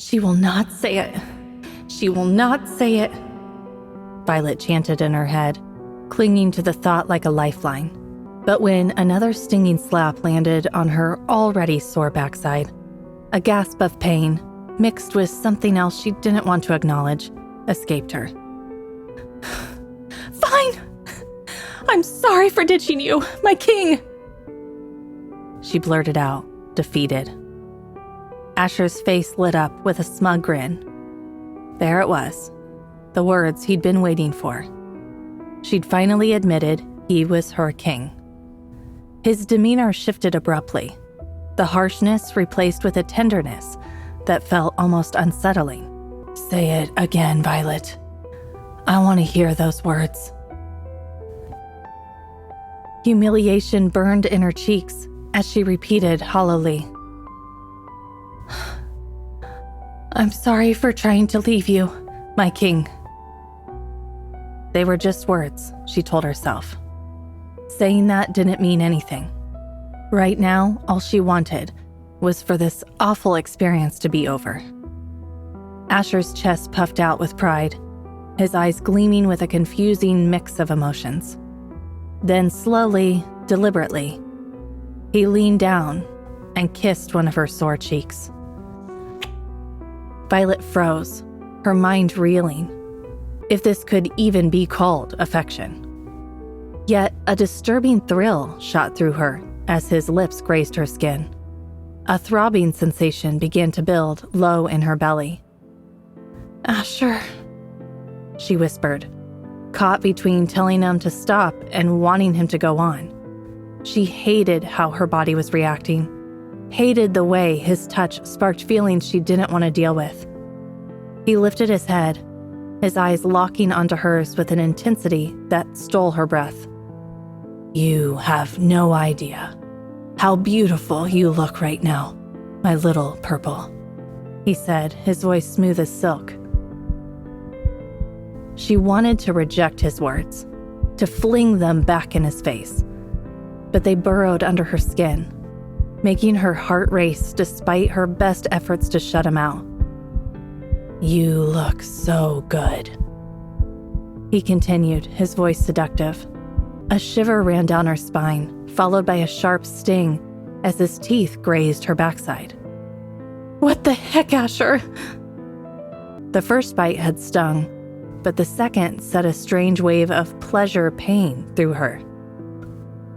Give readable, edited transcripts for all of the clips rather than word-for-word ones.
She will not say it. She will not say it. Violet chanted in her head, clinging to the thought like a lifeline. But when another stinging slap landed on her already sore backside, a gasp of pain, mixed with something else she didn't want to acknowledge, escaped her. Fine! I'm sorry for ditching you, my king! She blurted out, defeated. Asher's face lit up with a smug grin. There it was, the words he'd been waiting for. She'd finally admitted he was her king. His demeanor shifted abruptly, the harshness replaced with a tenderness that felt almost unsettling. Say it again, Violet. I want to hear those words. Humiliation burned in her cheeks as she repeated hollowly, I'm sorry for trying to leave you, my king. They were just words, she told herself. Saying that didn't mean anything. Right now, all she wanted was for this awful experience to be over. Asher's chest puffed out with pride, his eyes gleaming with a confusing mix of emotions. Then slowly, deliberately, he leaned down and kissed one of her sore cheeks. Violet froze, her mind reeling, if this could even be called affection. Yet a disturbing thrill shot through her as his lips grazed her skin. A throbbing sensation began to build low in her belly. Asher, she whispered, caught between telling him to stop and wanting him to go on. She hated how her body was reacting, hated the way his touch sparked feelings she didn't want to deal with. He lifted his head, his eyes locking onto hers with an intensity that stole her breath. You have no idea how beautiful you look right now, my little purple, he said, his voice smooth as silk. She wanted to reject his words, to fling them back in his face, but they burrowed under her skin, making her heart race despite her best efforts to shut him out. You look so good, he continued, his voice seductive. A shiver ran down her spine, followed by a sharp sting as his teeth grazed her backside. What the heck, Asher? The first bite had stung, but the second set a strange wave of pleasure pain through her.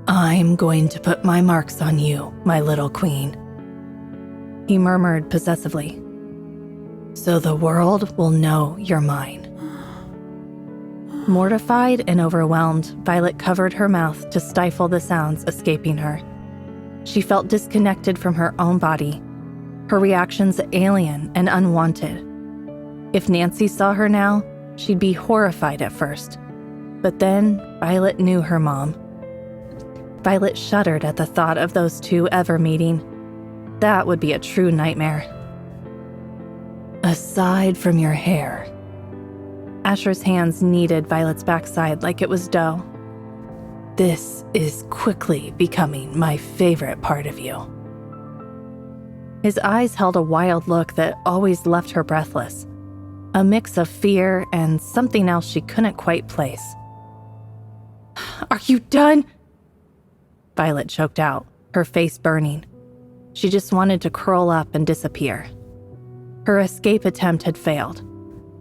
I'm going to put my marks on you, my little queen, he murmured possessively. So the world will know you're mine. Mortified and overwhelmed, Violet covered her mouth to stifle the sounds escaping her. She felt disconnected from her own body, her reactions alien and unwanted. If Nancy saw her now, she'd be horrified at first. But then Violet knew her mom. Violet shuddered at the thought of those two ever meeting. That would be a true nightmare. Aside from your hair. Asher's hands kneaded Violet's backside like it was dough. This is quickly becoming my favorite part of you. His eyes held a wild look that always left her breathless, a mix of fear and something else she couldn't quite place. Are you done? Violet choked out, her face burning. She just wanted to curl up and disappear. Her escape attempt had failed,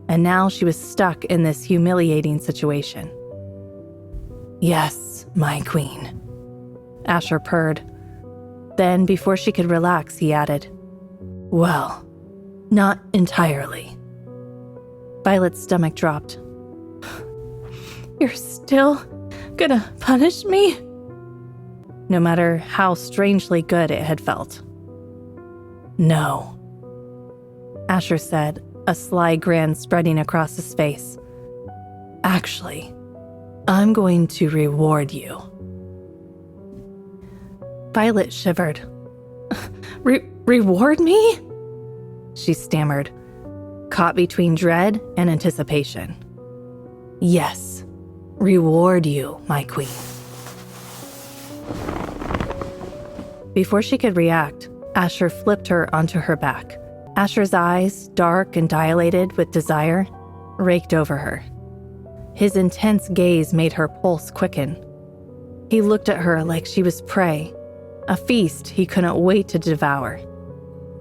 and now she was stuck in this humiliating situation. Yes, my queen, Asher purred. Then, before she could relax, he added, well, not entirely. Violet's stomach dropped. You're still gonna punish me? No matter how strangely good it had felt. No, Asher said, a sly grin spreading across his face. Actually, I'm going to reward you. Violet shivered. Reward me? She stammered, caught between dread and anticipation. Yes, reward you, my queen. Before she could react, Asher flipped her onto her back, Asher's eyes, dark and dilated with desire, raked over her. His intense gaze made her pulse quicken. He looked at her like she was prey, a feast he couldn't wait to devour.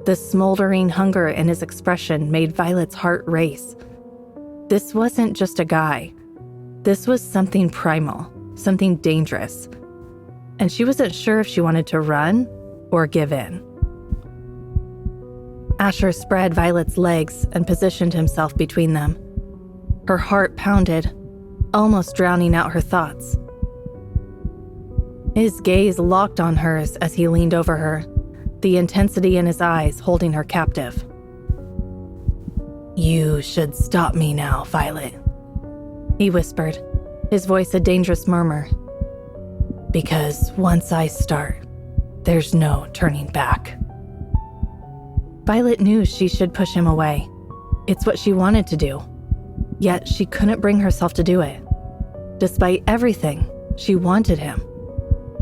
The smoldering hunger in his expression made Violet's heart race. This wasn't just a guy. This was something primal, something dangerous. And she wasn't sure if she wanted to run or give in. Asher spread Violet's legs and positioned himself between them. Her heart pounded, almost drowning out her thoughts. His gaze locked on hers as he leaned over her, the intensity in his eyes holding her captive. "You should stop me now, Violet," he whispered, his voice a dangerous murmur. "Because once I start, there's no turning back." Violet knew she should push him away. It's what she wanted to do. Yet she couldn't bring herself to do it. Despite everything, she wanted him.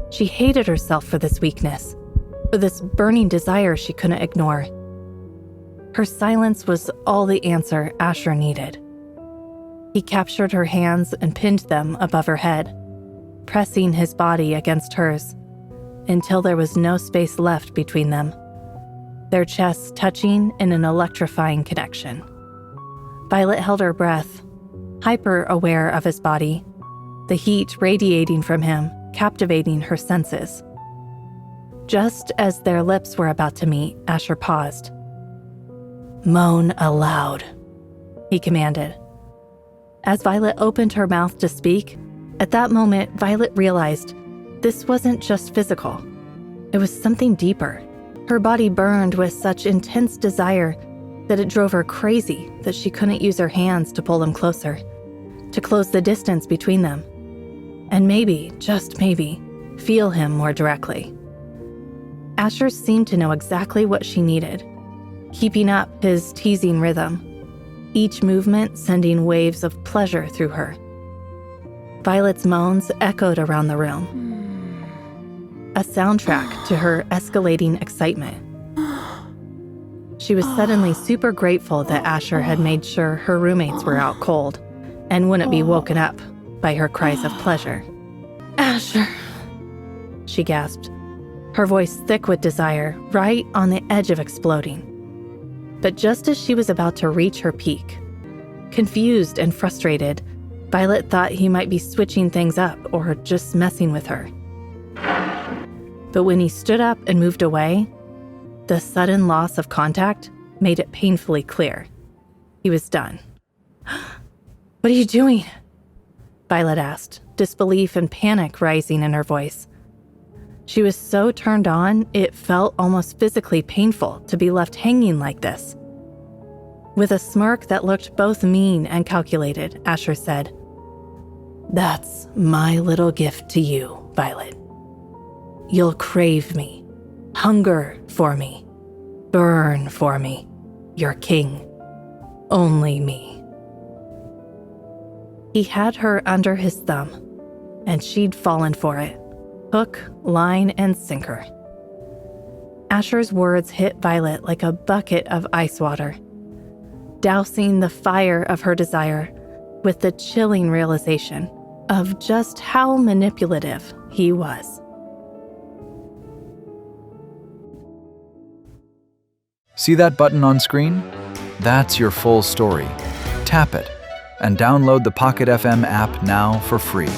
She hated herself for this weakness, for this burning desire she couldn't ignore. Her silence was all the answer Asher needed. He captured her hands and pinned them above her head, pressing his body against hers, until there was no space left between them, their chests touching in an electrifying connection. Violet held her breath, hyper-aware of his body, the heat radiating from him, captivating her senses. Just as their lips were about to meet, Asher paused. "Moan aloud," he commanded. As Violet opened her mouth to speak, at that moment, Violet realized this wasn't just physical. It was something deeper. Her body burned with such intense desire that it drove her crazy that she couldn't use her hands to pull him closer, to close the distance between them, and maybe, just maybe, feel him more directly. Asher seemed to know exactly what she needed, keeping up his teasing rhythm, each movement sending waves of pleasure through her. Violet's moans echoed around the room, a soundtrack to her escalating excitement. She was suddenly super grateful that Asher had made sure her roommates were out cold and wouldn't be woken up by her cries of pleasure. "Asher," she gasped, her voice thick with desire, right on the edge of exploding. But just as she was about to reach her peak, confused and frustrated, Violet thought he might be switching things up or just messing with her. But when he stood up and moved away, the sudden loss of contact made it painfully clear. He was done. "What are you doing?" Violet asked, disbelief and panic rising in her voice. She was so turned on, it felt almost physically painful to be left hanging like this. With a smirk that looked both mean and calculated, Asher said, "That's my little gift to you, Violet. You'll crave me, hunger for me, burn for me, your king, only me." He had her under his thumb, and she'd fallen for it, hook, line, and sinker. Asher's words hit Violet like a bucket of ice water, dousing the fire of her desire with the chilling realization of just how manipulative he was. See that button on screen? That's your full story. Tap it and download the Pocket FM app now for free.